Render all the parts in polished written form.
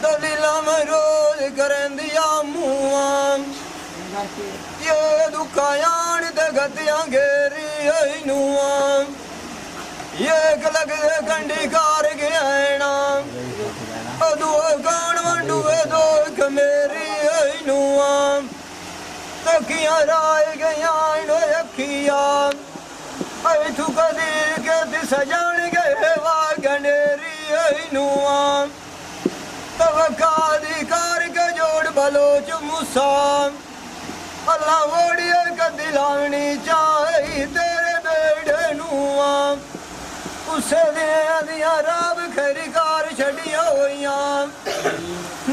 दलीला में रोज करें दिया मुआं ये दुखायान ते गतियां घेरी नुआं ये लग कंडी कार गया दो कौन वंडुए दो मेरी नुआं तकियां राय गया अखिया तू कदीर के दिस जान गए वा गनेरी नुआं तवकादी कार के जोड़ बलोच मुसाम अल्लाह वोड़िए कदी लावनी चाही तेरे बेड़े नुआं उसे दिया रब खरी कार छड़िया होइयां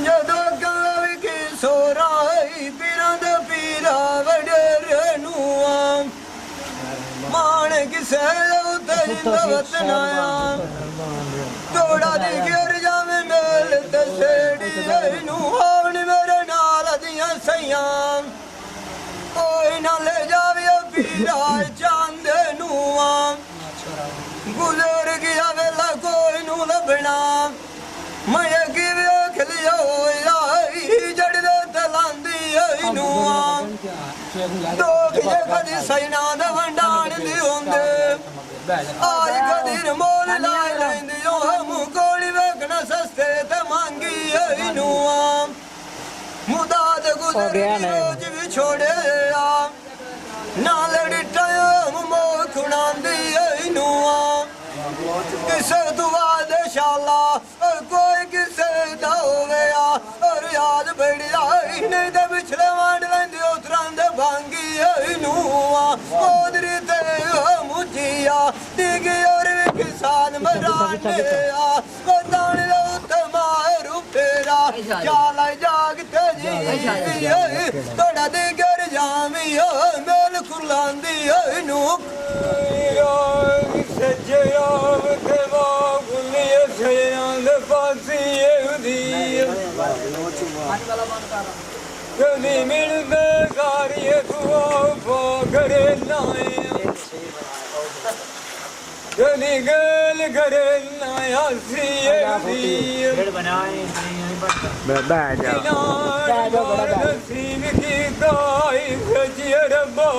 जदों कवि की सोराई पीरां दे पीरा वडेरे नुआं मान किसे उते वतनाया तोड़ा दी गिर जावे मेल ते सेड़ी नू आवन मेरे नाल दियां सैयां कोई ना ले जावे पीरा चांद नुआं गुजर गया वेला कोई नू लभना मैं की वेख लियो आई जड़ दे तलांदी नुआं दो ये कदी सैना दा वंडाण दी होंदे आज कदी मोल लाई लैंदी हम कोली वेखना सस्ते ते मांगी नुआं मुदाद गुजर रोज भी छोड़े आ ना लड़ी टाइम मोह खुणांदी नुआं किसे दुआ दे शाला कोई किसे दा होवे और याद बड़ी आई नहीं ते पिछले वांड लैंदी उतरां दे भांगी नुआं ओदरी ते मुजिया दिगी और भी किसान मराने आ दान लो ते मारू फेरा चाला जागते जी तोड़ा दे घर जामी मेल खुलांदी नु सजया के बागुलिए सयांद फासी दी कदी मिलदे सारिये दुआ करे नाए कदी गल करे नाया सीए दी बैठ जा नसीब की दाई सजिए रब्बा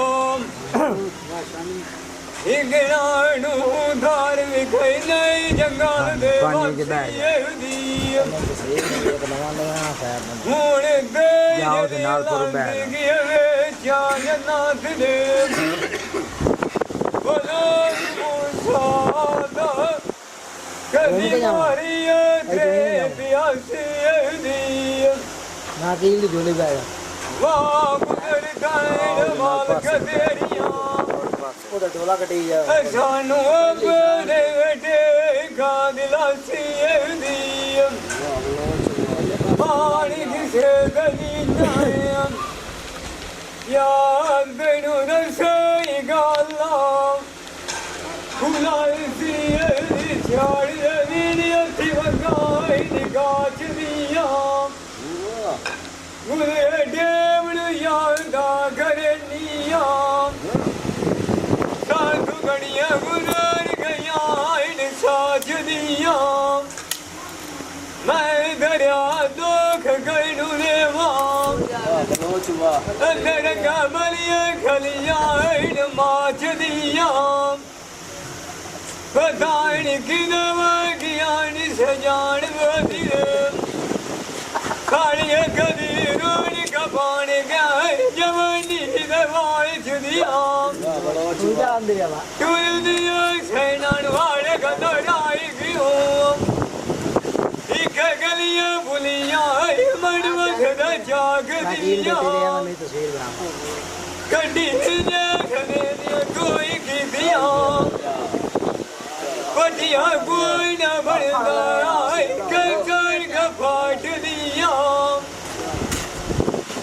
इगराणू धार विखई नहीं जंगल दे वासिए दी हुण दे गिए जान नाथ दे बोलो मुसादा कदी मारिए ते प्यासिए दी ना दिल झोले जाए वाह गुजर गए मालिक तेरियां ओदा ढोला कटी जा सानू बड़े बेटे का दिलासी दी पानी किसे गली जाया याद बेनु रसई गाला खुलासी छाड़ दी अथी वगाई निगाच दिया गुरे डेवण यादा करे निया साधु गणिया गुजर गया इन साज दिया मैं दरिया दुख गईनु लेवा दरगा बलिया खलिया इन माच दिया बताइन किनवा ज्ञान सजान बदिए कालिया कदी रोनी कपान गए जवानी दवाई छुदिया तू दिया सैनान वाले कदराई गियो एक गलियां बुलियां मन वखदा जाग दिया कड्डी ने खने दिया कोई की दिया पटिया कोई ना बनदा कर का फाट दिया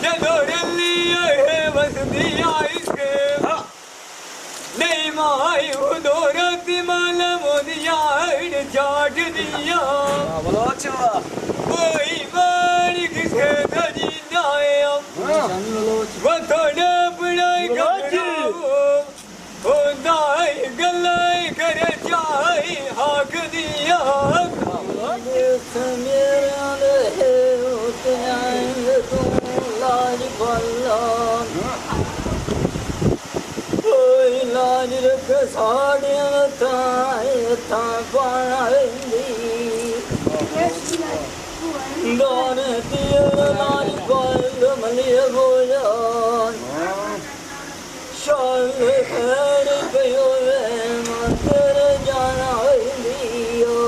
जदों रलिया है बस दिया इसके नहीं माई उदोरती माला मोदिया चाट दिया कोई मारी किसे दजी नाया वो थोड़ा पढ़ाई करो ओ दाई गलाई करे चाहे हाक दिया साड़ियां थाए था पानी दान तीर लाल पाल मलिया बोला शाल खैर कयो मतर जाना लियो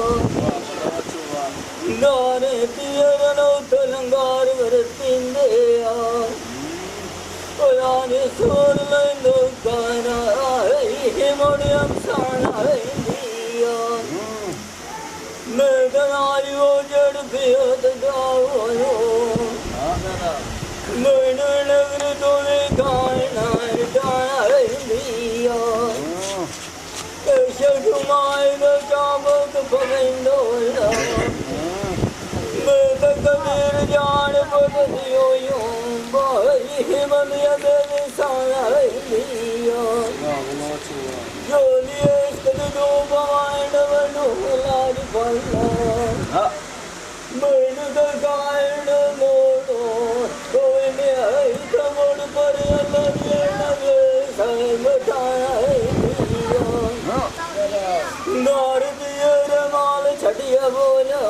दान तीर नो तलंगार वरतिंदे याने सोर लंदो काना ही मोड़ियम साना लियो मैं दनाई वो जड़ पियो दाओ मैं नगर तोले गाना डाना लियो शकुमाई नो चाबक पवेंदो मैं कबीर जान पदियो यो बाई मलिया देवी साना लियो जो लिए कद दो बाण वनो लाज पल्ला मैन द गायन मोड़ो कोई ने आई कमोड़ पर लगे लगे साई मटाया लियो नारद ये माल छड़िया बोला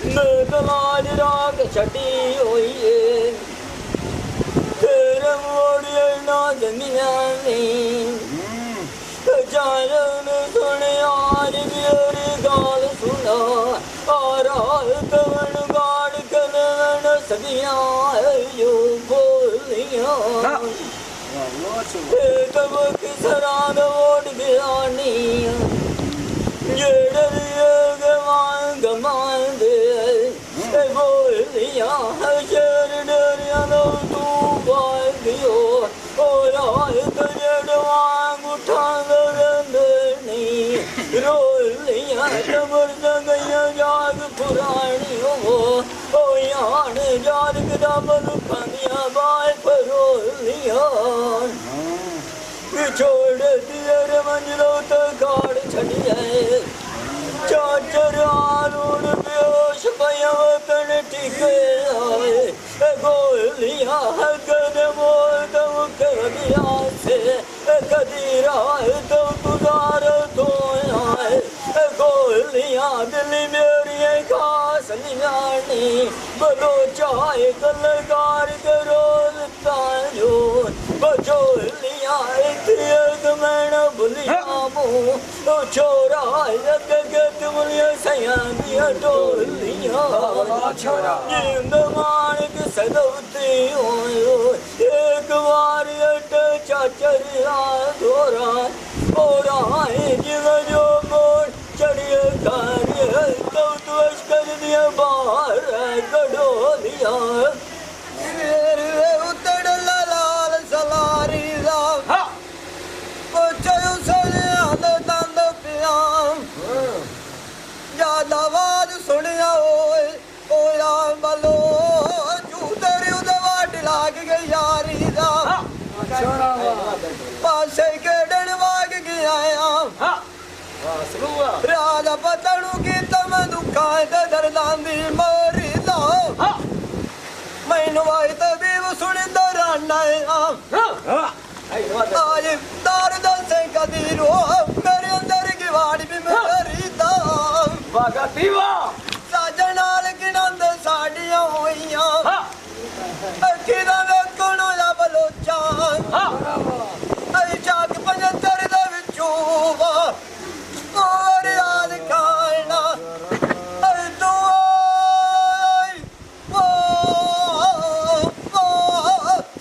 मैं तलाज राग छटी हुई है तेरे मोड़िए ना जमिया में जान सुने आज मेरी गाल सुना और तवन गाड़ कनवन सदियाँ यो बोलियाँ तब किसरान ओढ़ गिरानी ये डरिए गमान दे बोलियाँ शेर डरिया नो तू बाल दियो और आए तुझे डवांग उठा नहीं रोलियाँ तबर जगया जाग पुरानी हो यान जाग दबल खानिया बाय परोलियाँ छोड़ दिए रे मंजिलों तक गाड़ छड़िए चाचर आलूड़ बेहोश पया वतन टिके आए गोलियां कद मोर दम कर दिया से कदीर आए तो तुदार तो आए गोलियां दिल मेरी खास नियानी बलो चाहे कलकार करो ताजो बचोलियां एक मैं न भूलिया मुँह तो छोरा जगत मुलिया सयानिया टोलिया जिंद मानिक सदवती हो एक बार अट चाचरिया धोरा ओरा जिग जो मोड़ चढ़िए कार्य तो तुझ कर दिया बाहर कड़ो दिया उतड़ लाल सलारी आवाज सुनिया ओया बलो जूतरी उदवाट लाग गई यारी दा पासे केडन वाग गया राजा पतड़ू की तम दुखा दर्दांदी मरी दा मैनू आई तबीब सुन दराना आज दार दसे कदीर हो मेरे अंदर की वाड़ी भी मेरी दा साजन नाल गिनंद साड़ियां होइयां अखी दा वेखण होया बलोचा आई चाक 75 दे विचों और याद खाना आई तू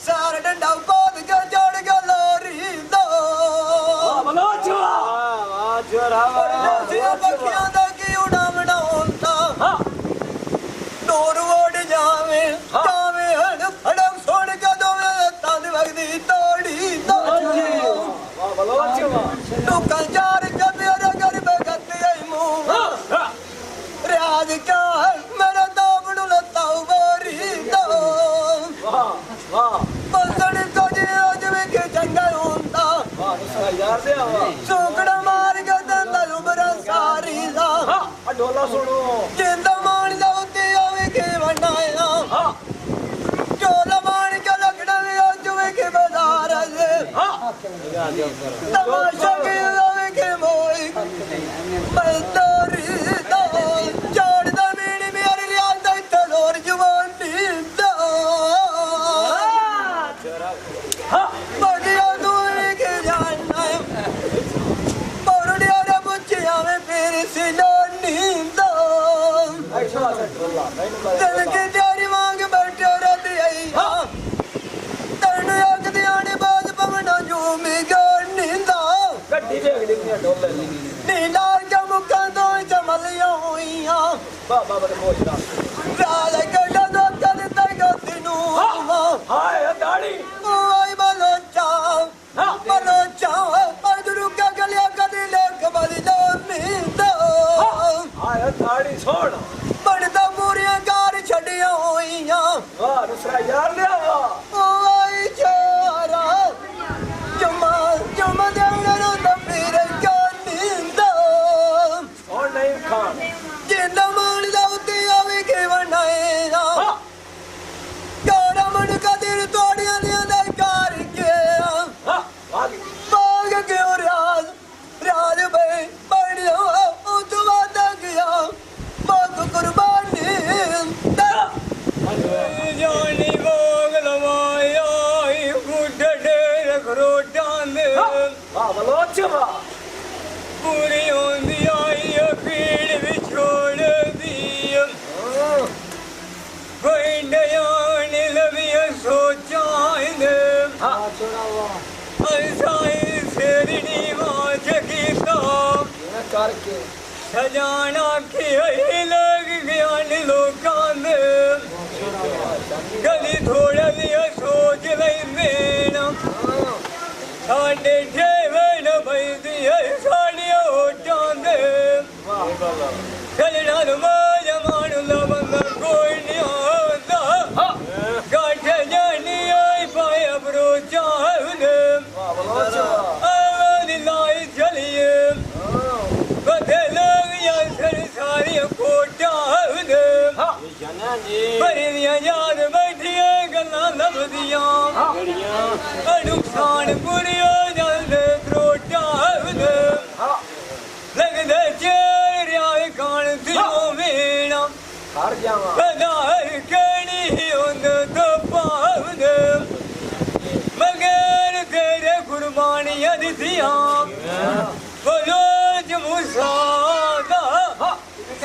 सार डंडा कोद के जड़ के लोरी दो बलोचा जोरा पखियां दा दूर ओढ़ जावे जावे हड़म सोड़ के दोवे तन वगदी तोड़ी तू कंजार के मेरे घर में गत्ती आई मुंह राज क्या है मेरे दामन लता बोरी दो बंदन को जी आज में के चंगा होता सुकड़ा मार के दंदा उबरा सारी दा ढोला सुनो जिंदा मान जाती आवे के बनाया ढोला मान के लगड़ा में आज में के बाजार से तमाशा के मोई मैं तोरी दा छोड़ दा मेरी मेरी रियाज दा तलोर जवानी दा बगिया दूर के जाना पौड़िया रे मुझिया में फिर सिलोनी दा दिल की तेरी मांग बैठे रहती आई तन एक दियाने बाज पवना जो में नींदा गड्डी देख लिखनी डोले नीला चमका दो चमलिया हुईया बाबा बड़े मोशरा राल कड़ा दो कर तक दिनु हाय दाढ़ी ओए बलोचा अदरू का गलिया कदी लेख बली लो नींदा हाय दाढ़ी छोड़ बड़दा मूरियां कार छड़िया हुईया वाह दूसरा यार ले आवा ओए चारा जुमा जुमा देवना तो फिर का नींदा और नहीं खान जिंदा मान जाती आवे के बनाए ना यारा मन का दिल तोड़िया लिया दे कार के बाग के राज राज भाई बढ़िया उतवा तक गया बाग कुर्बानी जानी भोग लवाया गुड्डे रखरो डांदे वाह बलोच वाह पूरी होंदी आई पीड़ भी छोड़ दी कोई नयान लविया सोचा हाँ छोड़ा वाह ऐसाई सेरनी वाच गीता करके सजाना के लग गया लोकां दे गली थोड़ा लिया सोच लेना साढ़े ठेवन भई साड़िया होटां दे चलना रवाज मान लवंग कोई नहीं होता गाठ जानी आई पाया बरोचा वाह बलोच वाह आवाज लाई चलिए बदे लोग या सारी कोटा जाना जी बड़ियां याद बैठिया गल्लां लभदियां नुकसान बुरिया जल्दे त्रोटा लगदे चेहरिया कान दिलों वीणा हार जावा बदार कणी होंद तो पावद मगर तेरे कुर्बानियां दितियां बोलो जमुसा दा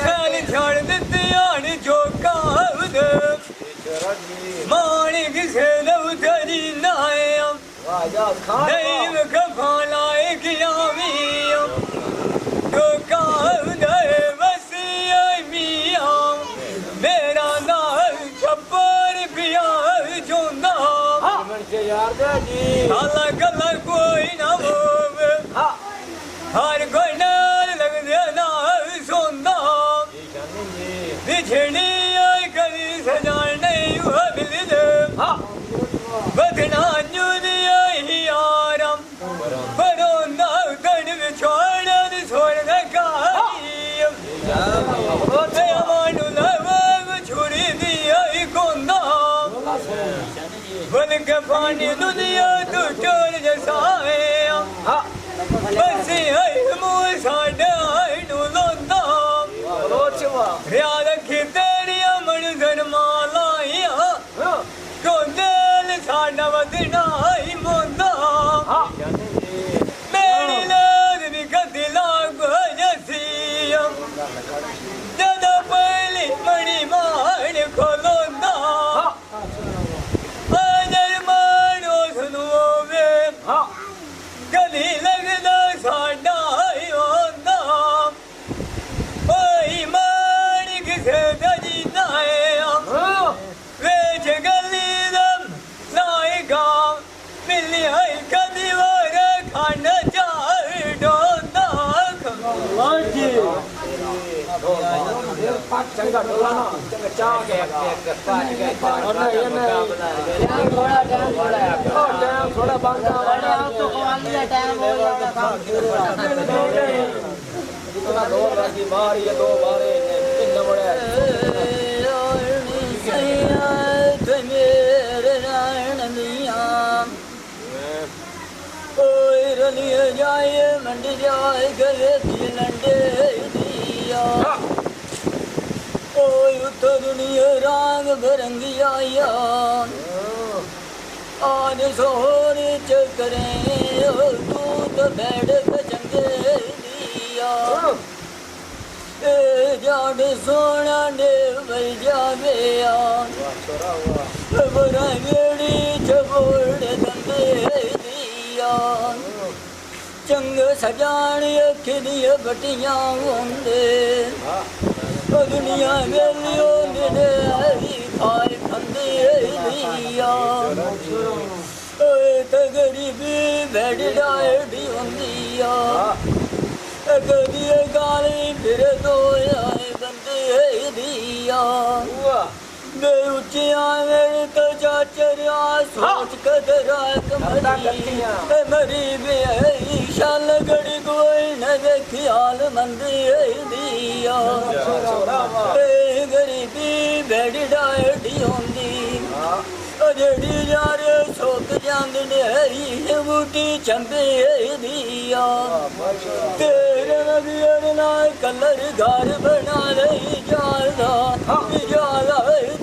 साल छड़ दितियां नी जोकावद माणिक से लवतरी नाया वाह जा खान नईम कफालाए गियामिया जोकावद वसिया मिया मेरा नाल छप्पर पिया जोंदा मन के यार दे जी काला काला कोई ना होवे हाँ हर कोई नाल लग दे ना सोंदा जानी जी बिछड़ी आई कदी सजान नहीं हुआ मिल दे हाँ बदना जुदी आई यारम बरोंदा कण विछोड़ दी छोड़ दे काईम ओते मानु लवग छुरी दी आई कोंदा बन के पानी दुनिया तू चोर जसाए हाँ बस आई मुँह साढ़े आई नु लोंदा वाह बलोच वाह याद रखी तेरिया मन धर्मालाइया हाँ को दिल साढ़ा वदना आई मोंदा हाँ जानी जी मेरी लाग भी कदी लाग जसिया जदा पहली मणि मान खोलोंदा अजर मानो सुनोवे हाँ कदी लगदा साढ़ा आई होंदा ओई माणिक से दजी नाया हाँ वेच गली दम लाएगा मिली आई कदी वार खान चार डोंदा जी चंगा डोला ना चंगा चाह के पाँच के और नहीं थोड़ा टाइम थोड़ा टाइम थोड़ा बांधा वाला तो कमाल दिया टाइम हो जाएगा काम इतना दो लगी मारी है दो मारे कितना बड़ा मेरे नारायण मियां कोई लिए जाए मंड जाए गले दी लंडे दिया ओ उतर दुनिया रंग बिरंगी आया आज सोहर चकरे तू तो बैठ चंगे दिया जाड सोना ने वही जावे बरा गेड़ी चबोड़ दंदे दिया चंग सजान अखियां बटियां होंदे दुनिया वेलियो ने खाए खंदे दिया ते गरीबी बैठ डायडी होंदिया कभी गाली फिर दो आए बंदे दिया बे उचिया मेरे तो चाचरिया सोच कदरा कमरी मरी बे शाल गड़ी कोई न ख्याल मंदी दिया गरीबी बेड़ी डायडी होंदी जेड़ी यार सोक जांदे ने बूटी चंबे दिया तेरे नबीर ना कलर घर बना रही जाला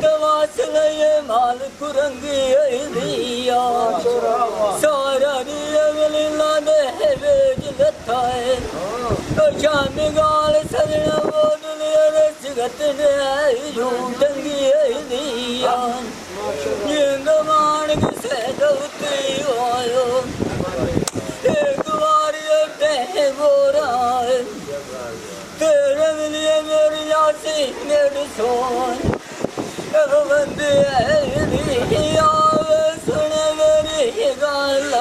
दवास ले माल कुरंगी दिया सारा दिया गलीला दे वेज लथा है शाम गाल सजना बोल सिगत ने झूठंगी दिया मान से दौती आयो एक बार बोरा तेरे लिए मेरी आसी मेरी सोन बंदे सुने मेरी गाल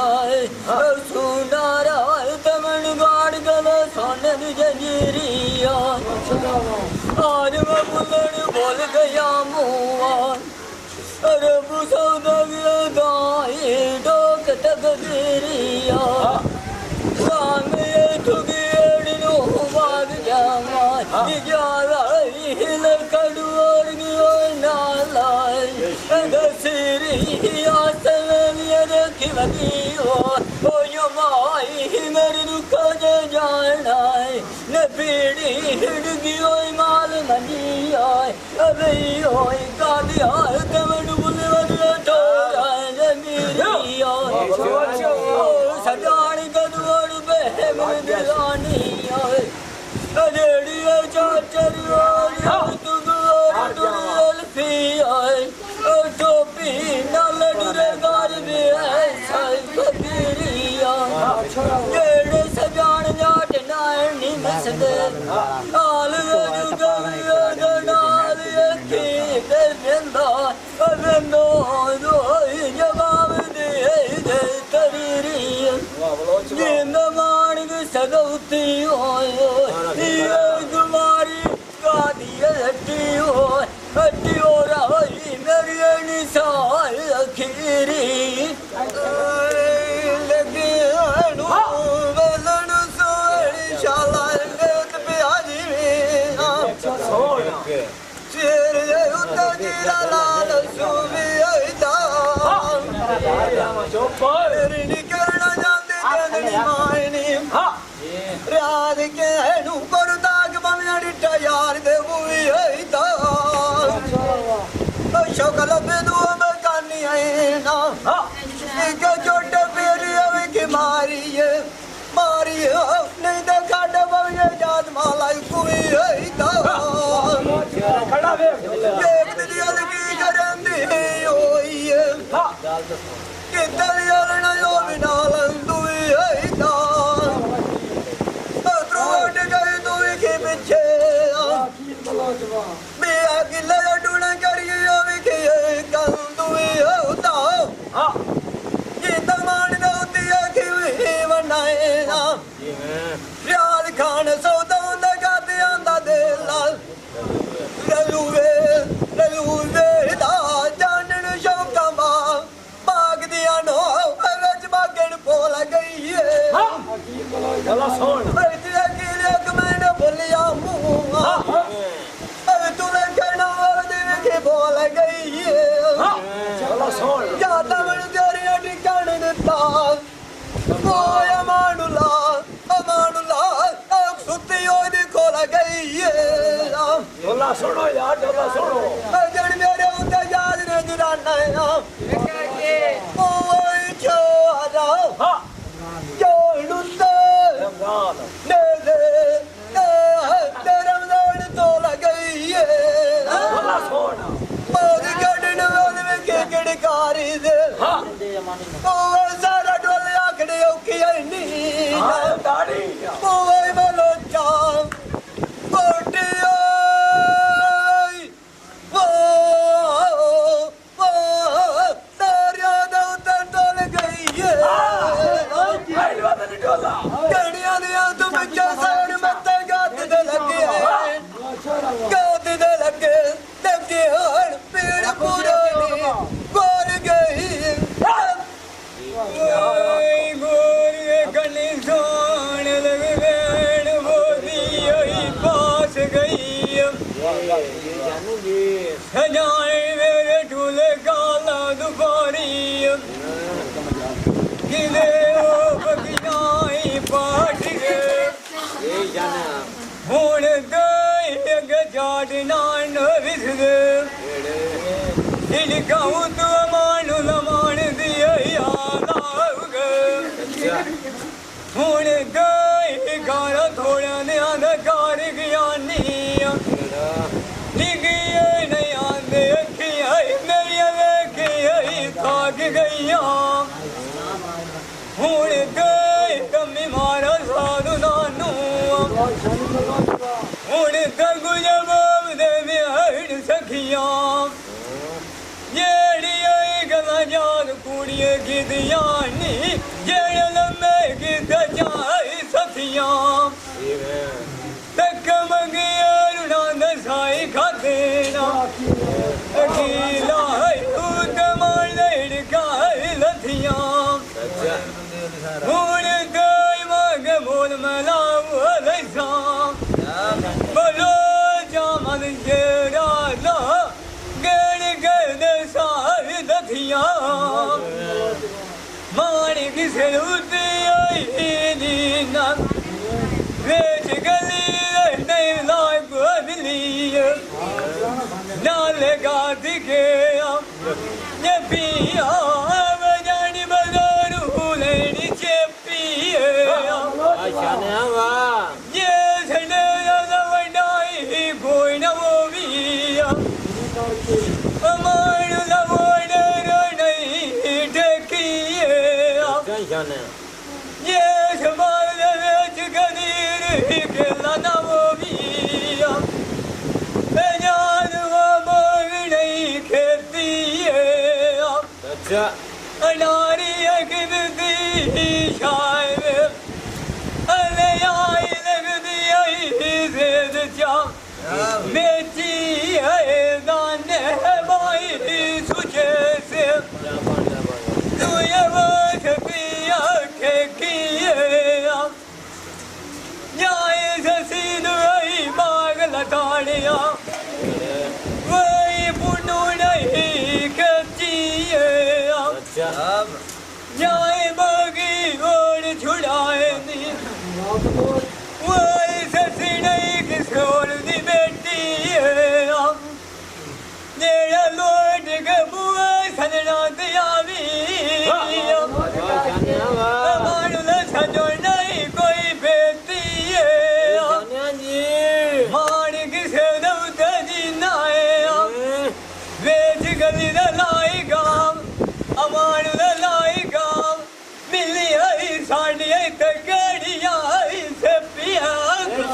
सुनारा तमन गाड़ गलो सोने जंजीरिया आज मैं बुलड़ बोल गया मुआन अरे बुसौदगी डोक तकदीरिया सामने ठुगेड़ी नो बाग जामा निजारा हिल कड़ुर गियो नालाय गसीरी आसलिया रखी वदियो ओ यो माई मेरी रुख जे जाना न पीड़ी हिड़गियो माल मंदिया अबे ओए गादिया तमन बुलवदिया तोरा जमीरिया सजान गदवड़ बहम दिलानी आए अजेड़ी चाचरिया तू गोर दुल फी आए टोपी नाल डुरे गार भी ऐसा कबीरिया जेड़े सजान जाट नानी मसदे आल नाल अखी ते बिंदा बिंदो दोई जवाब दे तरीरिया जिंद माणग सगौती होयो कुमारी गादी हट्टी हो रही मेरी निसार अखीरी लगे वेलन सोड़ी शाला लेत प्याजी शेर उत जीरा लाल सूबी मेरी निकलना जाते चंदनी मायनी राज के नू कर दाग बमना डिटा यार दे बुई हैदा शौकल बेदू मकानी है ना एक छोट पेरी अवे के मारिए नहीं तो काट बवे जात माला कोई हैदा खड़ा वे एक दिल की करंदी होई कि दरियल न यो बिनाल दुई हैदा त्रोट गई दुई के पीछे बिया किले डुण करिए अभी के कल दुई होता ये तमान दौती की बनाए ना प्यार खान सौदा गाते आंदा दे लाल ललूवे दा जानन शौका बाग दिया नो रज बागन पोल गई है चला सोन तेरे किले क मैंने बोलिया मुंह अब तूने कहना दे के बोल गई है चला सोन या तमन तेरी ठिकाने दिता वो यमान डोला सुनो यार डोला सुनो जन मेरे उते याद ने जुराना है ओए छोरा हाँ जोड़ुते रमजान ने दे रमजान तो लगई है डोला सोना मोद गडन वाले में केकड़ कारी दे हाँ ओए सारा डोले आखड़े औकी नी हाँ दाढ़ी ओए बोलो चाम कोटिया वो तारिया दा उतर तोल गई है पहलवा ने डोला गड़िया दिया तुम क्या साउंड मत गात दे लगे गात दे लगे हर पेड़ पुरानी गोर गई गोर गली सोन लग वेण बोरी यही पास गई जानू जी सजाए मेरे झूले काला दुपारी किले ओ बगियाई पाट गए ये जाना हुण गए अग जाड़ना न विसगे इनका तो अमान लमान दिया याद हुण गए गारा थोड़ा ने अंधकार ज्ञानी निगिए नहीं आंदे अखियां मेरी वेखियां थाक गईया हुण गए कमी मारा साधु नानू हुण तक जवाब दे हड़ सखियां जेड़ी आई गला याद कुड़िए की दियानी जेड़े लम्बे की दजाई सखियां तक मंगिया रुना दसाई खातेना अकीला उत मार लड़काई लथियां हुण गई मांग बोल मलाऊ लैसा बोलो जामन जेरा ला गण गद सारी लथियां मारी किसे उते आई नीना वेच गली नहीं लाए बदली नाल गाती के ये पिया बजानी बजारू लेनी चेपी जाने आवा ये सने लवड़ाई कोई न वो बिया अमान लवड़ नहीं ठकिए जाने ये सवाल वेच गदीर के लाना वो बिया जान वो बोल नहीं खेती अच्छा अनारी अगदी शायद अले आई लगदी आई जिद चा मेची है दाने बाई सुचे से तू ये बात पिया के किए जाए ससीद वही बाग लताड़िया वही पुनू नहीं कचिए अच्छा जाए बागी और छुड़ाए नी वही ससी नहीं किशोर दी बेटी है जेड़ा लोट के बुआ सजना दियावी जाने आवा मानुला सजो नहीं कोई बेटी है जाने जी मान किसे दौता जी नाए वेच गली लाई गाम अमान लाई गाम मिली आई साड़ी आई तगड़िया आई से पिया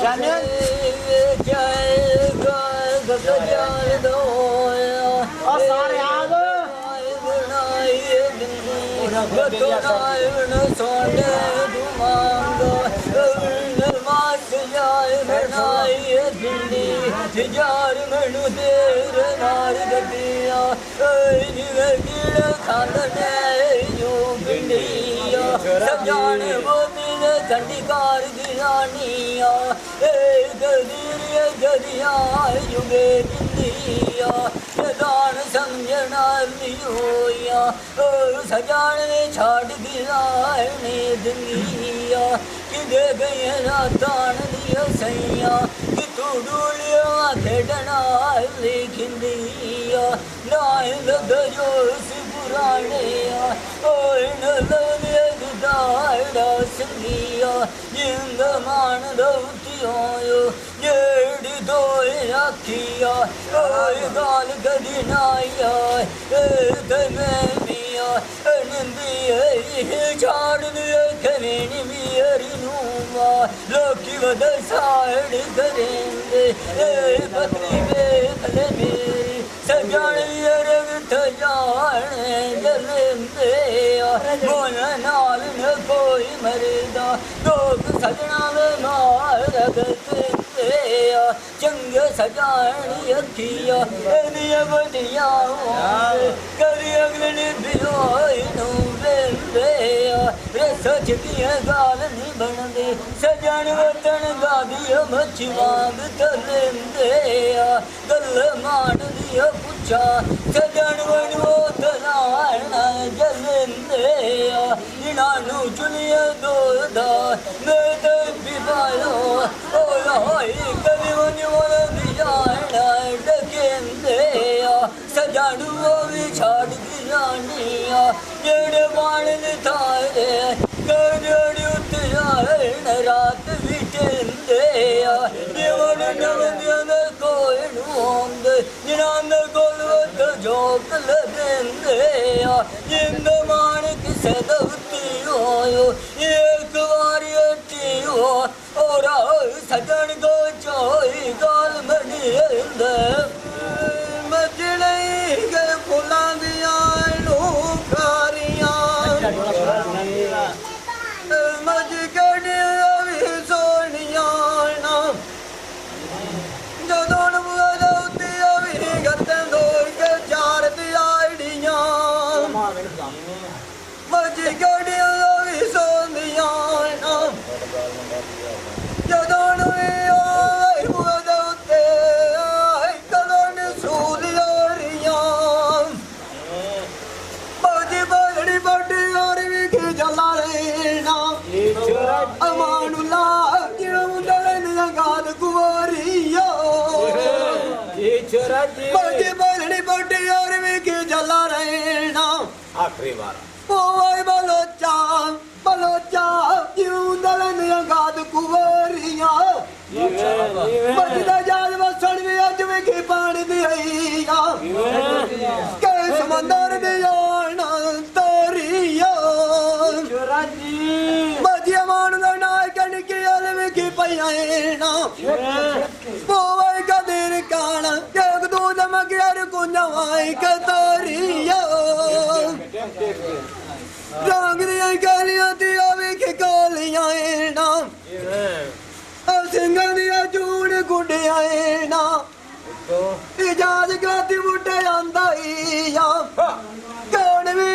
जाने जाएगा गगन दो और सारे आग सोने दुमांगो मात जाए बनाए दिल्ली जार मनु देर नार गदिया गिड़ खाने जो बिंडिया सब जाने वो दिन ठंडी कार गिरानिया गदीर गदिया युगे बिंदिया दान समझना लियोया सजान ने छाड़ गिराने दुनिया कि दे गए ना तान दिया सैया कि तू डूलिया खेडना लिखिंदिया नाय लदजोस पुराने ओए नलने दाड़ा संगिया जिंद मान दौतियो जेड़ी दोए रखिया ओए गाल गदी नाया ते मैं मिया नंदी झाड़ दिए करेनी मेरी नुमा लोकी वद साइड करेंगे पत्नी में भले मेरी सजान रंग जाने जलेंगे मोन नाल न कोई मरदा लोग सजना में मार रगते चंग सजानी अखिया बदिया कभी अगले बिलोई नू वेंदे सच दिया गाल नहीं बनदे सजन वतन गादी मच्छी वांग तलेंदे गल मान दिया पुछा सजन वणो तलाना जलेंदे इनानू चुनिया दोदा मैं ते बिबालो ओ होई कभी वणो बिजाना डकेंदे सजन वो भी छाड़ दियानिया जेड़े बाण थारे गड़ड़ी उतराए रात बिटेंदे जीवन नवंदे कोई नूंद जिनांद गोलवत जोक लगेंदे जिंद मान किसे दवती हो एक बार अटी हो और सजन को चोई गाल मनिंदे मजने के फुलां दिया मज कड़े सोनिया जदों बुलाते अभी गते दो के चार दियाड़ियां मज कड़े सोनिया जदों बुलाते कलों सूलियारियां मज बड़ी बड़ी और भी की जला अमानुल्ला गाद कुवरिया बड़ी बड़ी बड़ी और भी की जला रहना आखिरी बार ओए बलोचा बलोचा क्यों दलन गाद कुवरिया बजदा जाल वसण भी अज भी की पानी दिया के समंदर दिया तोरिया बजिया मान नायकन की अलवी की पैना पोवे कदीर काना एक दो दमगियर को नवाई के तोरिया रंग दिया गलियां दिया भी की गोलियां ना सिंह दिया चूड़ गुडिया ना इजाज गाती बुटे आंदा या कौन भी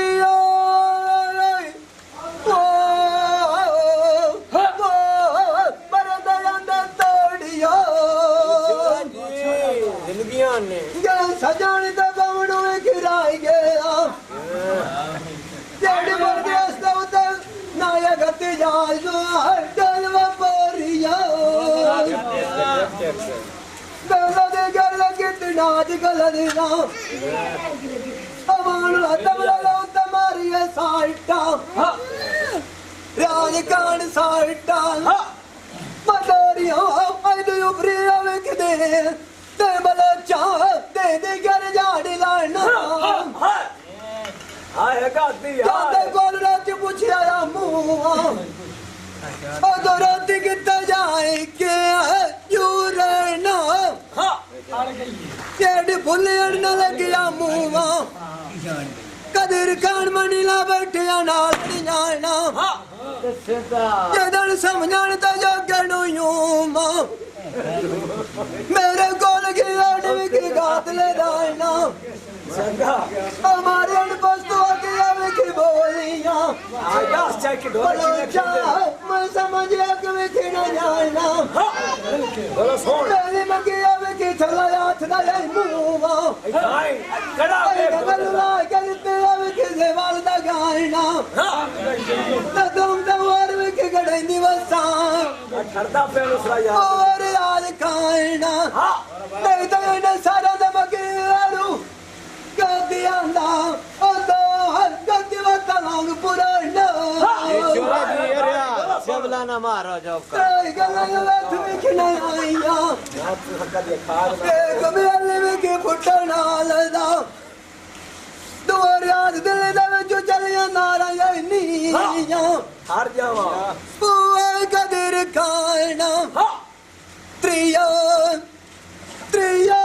सजान तो बवड़ो गिराई गया जेड़ बरदे नाया गति जाल डलवा परिया गला दे गल कितना गल देना अमान तबला लो तमारी साइटा राजकान साइटा मदरिया आई उपरी आवे के ते बलोचा दे घर झाड़ी लाना आए गाती जाते कोल रात पूछया मुआ ओ तो रात किते जाए के यू रहना जेड़ फुल्लड़ न लगिया मुआ कदर खान मनीला बैठया नाल जाना जदन समझण तो जगणू यूं मेरे कोल की गात ले दाना हमारे अनपस्तों की बोलियां मैं समझ गया कि न जाना मेरी मंगिया की थला हाथ ना ले मुआ किसे वाल दा गाना तुम तो और भी गड़े दिवसा और आज खाना नहीं तो इन्हें सारा दमके आलू गद्दी आंदा ओ तो गद्दी वता लोग पुराना चोरा जी अरे सबला ना मारो जॉब का गल्ला बात में खिना आईया एक मेले में के फुटना लदा दोर याद दिल दा विच चलिया नारायणी हार जावा बुआ कदर खाना त्रिया त्रिया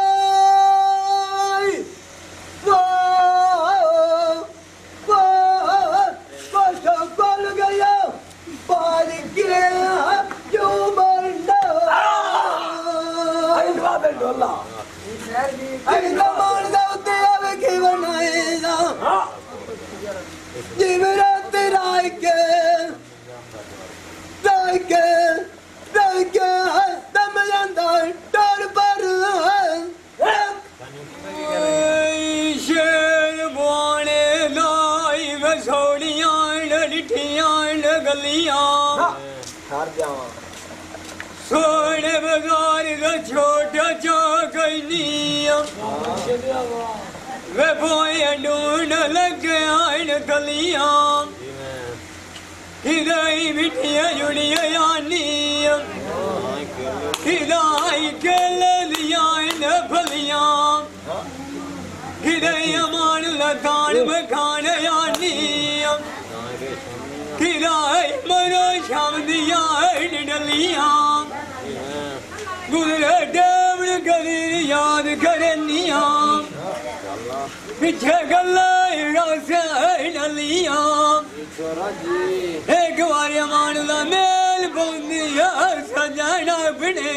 वो कल गया पाल गया जो मरना आई बाबे डोला आई कमाल दा उते आवे की बनाएगा जीवरा तेरा के दम ਜਾਂਦਾ ਡਰ ਪਰ ਸ਼ੇਰ ਬੋਣੇ ਲਾਈ ਵਸੋੜੀਆਂ ਡਿਠੀਆਂ ਗਲੀਆਂ हार जावा ਸੋਹਣੇ ਬਾਜ਼ਾਰ ਦਾ ਛੋਟਾ ਚੌਕਈਆਂ ਵੇ ਬੋਏ ਡੂਣ ਲੱਗਿਆ ਗਲੀਆਂ हिदाई मिठिया जुड़िया यानिया हिदाई के लिया इन फलियां हिदाई अमान लतान बखान यानिया हिदाई मरो शाम दिया इन डलियां गुजरे डेवड़ गली याद करनिया पिछे गल्ला रासे डलियां चोरा जी एक बार मान ला मेल बंदिया सजाना बने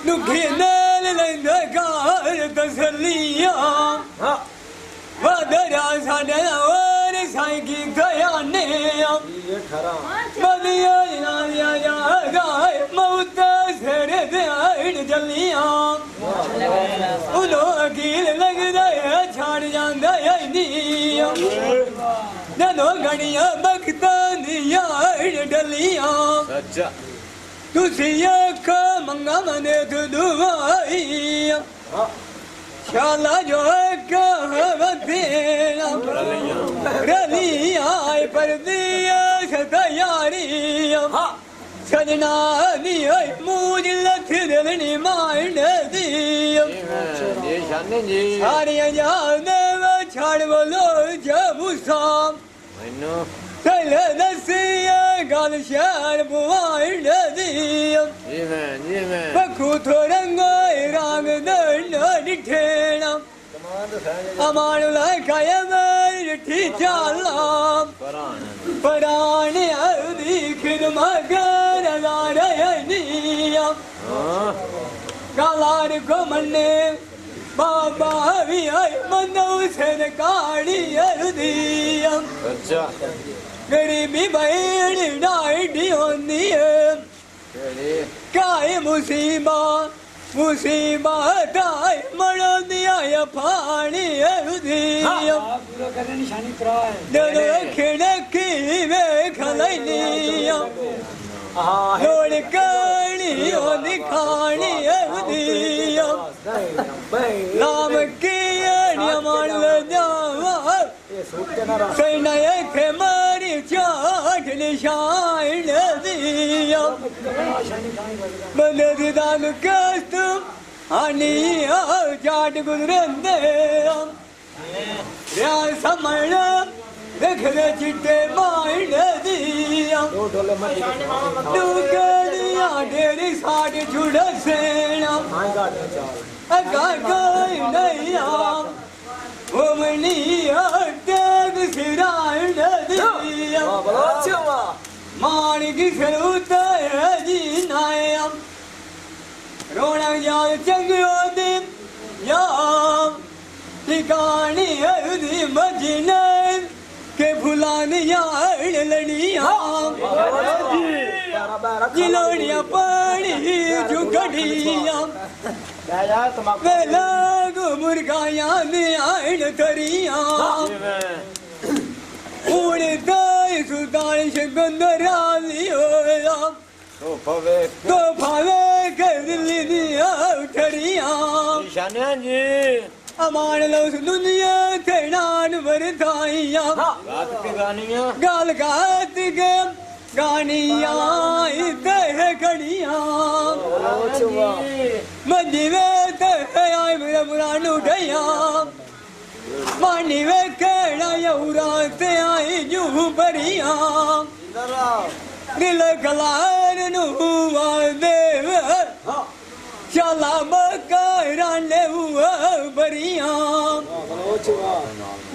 दुखी नेल लेंदा कार तसलिया वदरा साडे और साईकी गयाने ये ठरा बलिया नालिया जा गाय मौत सेरे दे आइन जलिया उनो अकील लगदा है छाड़ जांदा है नी जदों गड़ियां बखतां दियां डलियां सच्चा तुसी आखा मंगा मने तू दुआइयां शाला जो कहवतेना रलियां पर दिया सतयारियां सजना नी मूज लथ दिलनी माइंड दियां ये शाने जी सारियां जाने व छाड़ बोलो जबुसाम मैनू चले दसिया गल शहर बुआइंड दियां जी मैं बखू थोरंगा रंग दंड डिठेना अमान लाया मेरी चालाम पराने अवधि खिदमा कर नारायणिया गालार को मन्ने बाबा भी आई मनो से काड़ी अवधिया सच्चा गरीबी बहन डाइडी होनी है काय मुसीबत आई मरो दिया या पानी अवधिया दरो खिड़की वे खलैनिया लोड़ कानी होनी खानी अवधिया नाम किया नियमन ले जावा सैनाए थे मारी चाट निशान दिया बंदे दाग कस्तम आनिया चाट गुजरंदे या समण देख दे चिट्टे माइंड दिया दुगड़िया डेरी साढ़ छुड़ सेना अगा कोई नहीं वो मनिया तेग सिराइंड दिया मान की सरूता है जी नायम रोना याद चंगो दिन याम ठिकानी है मजने के फुलानिया लड़िया जिलोड़िया पानी झुकड़िया लाग मुर्गाया आइन तरिया उड़ता सुल्तान सिकंदर तो भावे कर दिल्ली दिया उठड़ियां निशानियां जी अमान लो दुनिया थे नान बरताइयां बात की गानियां गाल गात के गानियां इते खड़ियां मंजी वे ते आई मेरा पुरान उठिया मानी वे केड़ा यौरा ते आई जू भरिया दिल कलार नु देव चला बकराने भरिया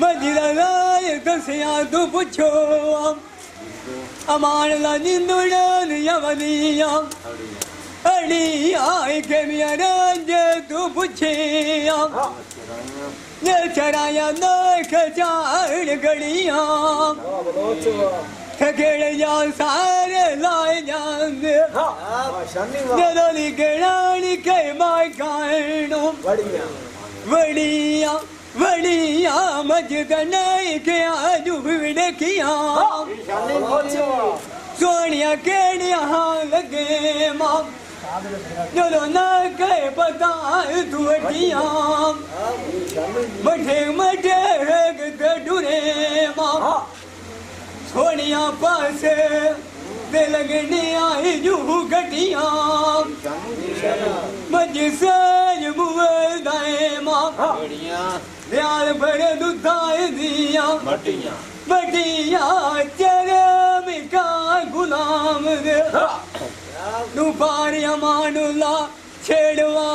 मंजिला लाय दसिया तू पुछो अमान ला जिंदुड़न यवनिया अड़ी आए के मेरा तू पुछिया ये चराया नाक चार गड़िया थकेड़े जा सारे लाए जांदे जदोली केड़ानी के माय कायनो वड़िया वड़िया मजद नहीं के आजू विड़े किया सोनिया केड़िया लगे मां जो ना के पता तू अटिया मठे मठे डुरे मां सोनिया पासे दे लगने आई जू गटिया मज सज मुए दाए मां दयाल भरे दुधाए दिया बटिया चरम का गुलाम दे तू पारिया मानुला छेड़वा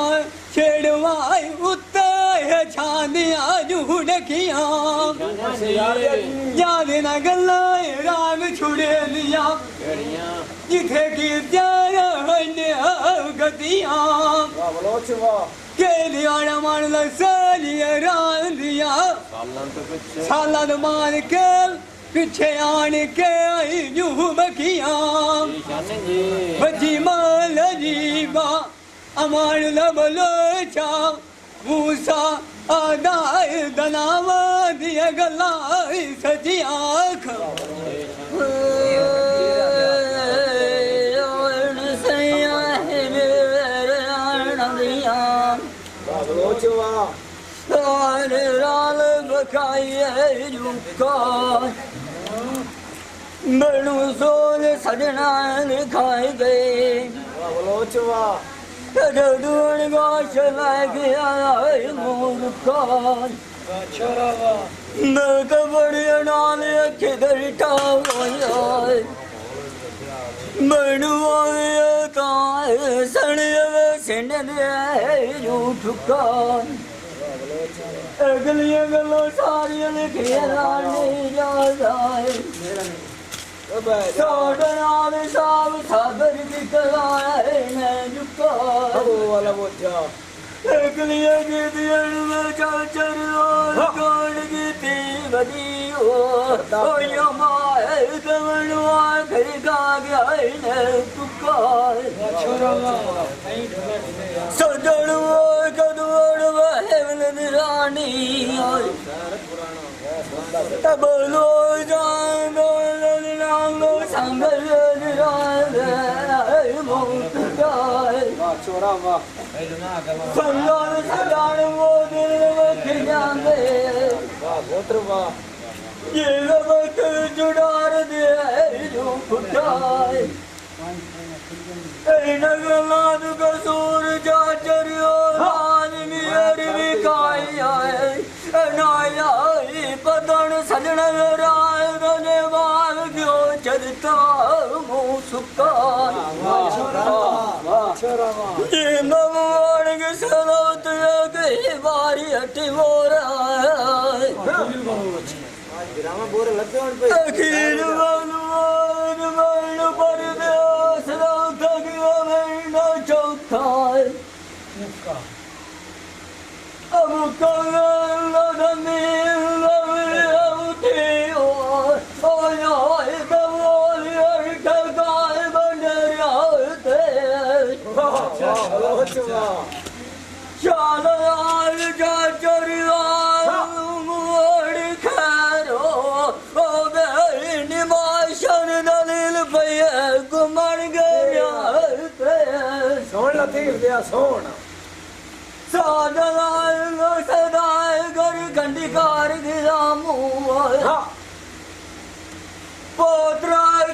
उत्ते छांदिया जुड़किया याद न गल्ला राग छुड़े लिया जिथे की गतिया के दिया मानुला सालिया रान दिया साला मान के पीछे आन के आई जू बकिया बजी माल जीवा अमान लबलोचा मूसा आदाय दनावा दिया गला सजी आँख राल बखाइए बनू सोल सजना दिखाए गए दूर गोश लगे आए मूर्खा मैं तो बड़ी नाल किधर टाए बनू सड़े सिंड ठुका अगलियां गलों सारियां लिखिया नहीं जाए सोडनाल साब सागर दिखलाए मैं झुका वाला बोझा अगलियां गिदियां में चाचर और कौन गिती बदी ओ यो माए कमनवा खरीदा गया ने तुका सजड़वा कदवड़वा हेवल निरानी तबलो जान लो संगल निराए मुक्त जाए छोरावा संगल सजान वो दिल में खिजांदे गोत्रवा ये वक्त जुड़ार दे जो फुटाए ऐ नगलाद कसूर जा चरियो राज मियर विकाई आए नाया पतन सजन राय गने बाल क्यों चलता मुँह सुखा ये मवान के सलावत के बारी हटी हो रहा है अखिल भगवान मन पर दे सलावत की महीना चौथा अब तीर दिया सोना सादलाल सदाए घर कंडिकार दिला मुआ हाँ पोत्रार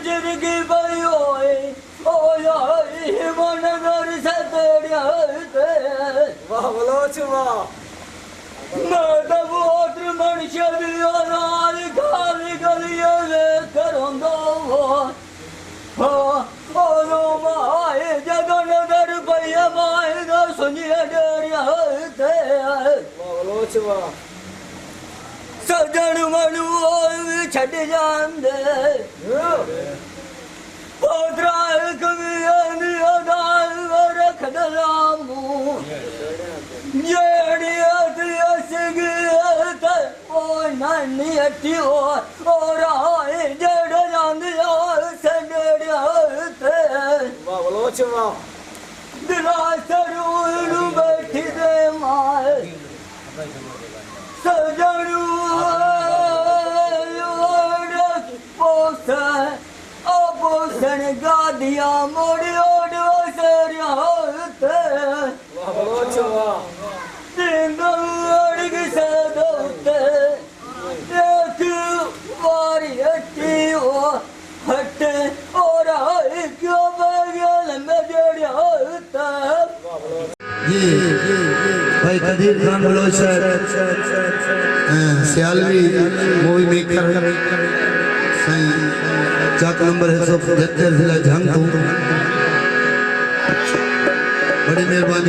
जिंदगी बयोए ओ यारी मन घर सतड़िया वाह बलोच वाह मैं तो पोत्र मनुष्य भी और खाली गलियां ले करूंगा ओ माए जगन दर भैया माए दो सुनिए डरिया वाह बलोच वाह सजन मनु छड़ जांदे पोतरा कमी अदाल रख दलामू जेड़ी असगी ओ नानी अटी और आए जड़ जांदे सड़ड़िया वाह बलोच वाह दिला सरू बैठी दे माए सजनू पोषण गादिया मोड़ी ओड सरिया वाह बलोच वाह तिंगड़ की सदोते एक वारी हटी ओ हटे और क्यों बगल में जड़िया ये भाई कदीर खान बलोच सियालवी मूवी मेकर सही चाक नंबर है 175 जिला झांग बड़ी मेहरबानी।